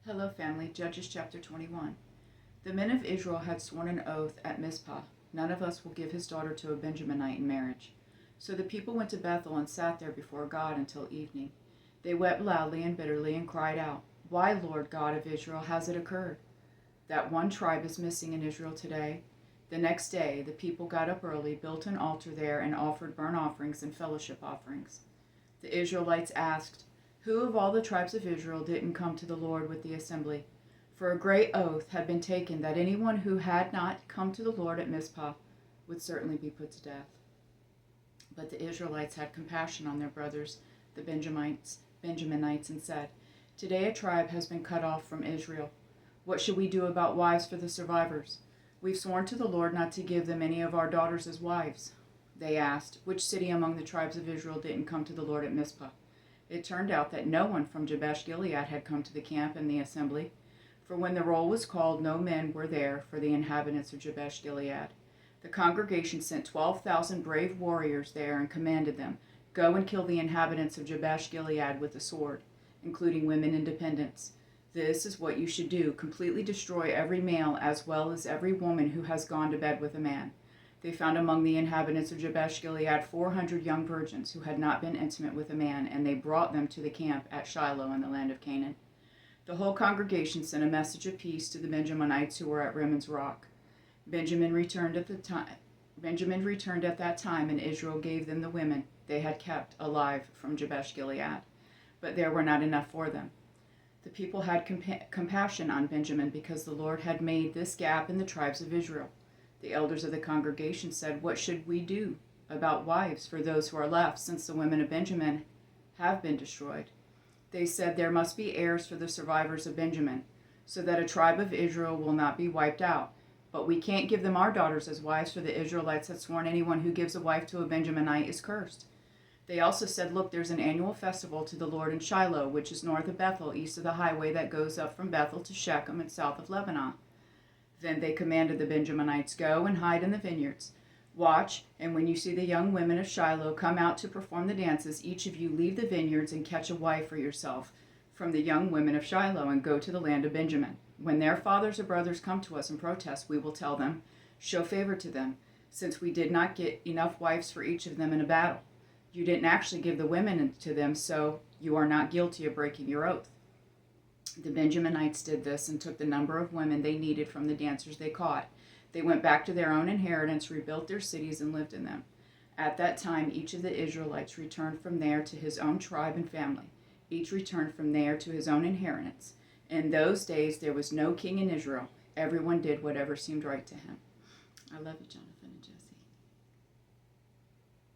Hello, family. Judges chapter 21. The men of Israel had sworn an oath at Mizpah. None of us will give his daughter to a Benjaminite in marriage. So the people went to Bethel and sat there before God until evening. They wept loudly and bitterly and cried out, "Why, Lord God of Israel, has it occurred that one tribe is missing in Israel today?" The next day the people got up early, built an altar there, and offered burnt offerings and fellowship offerings. The Israelites asked, "Who of all the tribes of Israel didn't come to the Lord with the assembly?" For a great oath had been taken that anyone who had not come to the Lord at Mizpah would certainly be put to death. But the Israelites had compassion on their brothers, the Benjaminites, and said, "Today a tribe has been cut off from Israel. What should we do about wives for the survivors? We've sworn to the Lord not to give them any of our daughters as wives." They asked, "Which city among the tribes of Israel didn't come to the Lord at Mizpah?" It turned out that no one from Jabesh Gilead had come to the camp and the assembly, for when the roll was called, no men were there for the inhabitants of Jabesh Gilead. The congregation sent 12,000 brave warriors there and commanded them, "Go and kill the inhabitants of Jabesh Gilead with the sword, including women and dependents. This is what you should do: completely destroy every male as well as every woman who has gone to bed with a man." They found among the inhabitants of Jabesh Gilead 400 young virgins who had not been intimate with a man, and they brought them to the camp at Shiloh in the land of Canaan. The whole congregation sent a message of peace to the Benjaminites who were at Rimmon's rock. Benjamin returned at that time, and Israel gave them the women they had kept alive from Jabesh Gilead. But there were not enough for them. The people had compassion on Benjamin because the Lord had made this gap in the tribes of Israel. The elders of the congregation said, "What should we do about wives for those who are left, since the women of Benjamin have been destroyed?" They said, "There must be heirs for the survivors of Benjamin, so that a tribe of Israel will not be wiped out. But we can't give them our daughters as wives, for the Israelites had sworn anyone who gives a wife to a Benjaminite is cursed." They also said, "Look, there's an annual festival to the Lord in Shiloh, which is north of Bethel, east of the highway that goes up from Bethel to Shechem and south of Lebanon." Then they commanded the Benjaminites, "Go and hide in the vineyards. Watch, and when you see the young women of Shiloh come out to perform the dances, each of you leave the vineyards and catch a wife for yourself from the young women of Shiloh and go to the land of Benjamin. When their fathers or brothers come to us and protest, we will tell them, 'Show favor to them, since we did not get enough wives for each of them in a battle. You didn't actually give the women to them, so you are not guilty of breaking your oath.'" The Benjaminites did this and took the number of women they needed from the dancers they caught. They went back to their own inheritance, rebuilt their cities, and lived in them. At that time, each of the Israelites returned from there to his own tribe and family. Each returned from there to his own inheritance. In those days, there was no king in Israel. Everyone did whatever seemed right to him. I love you, Jonathan and Jesse.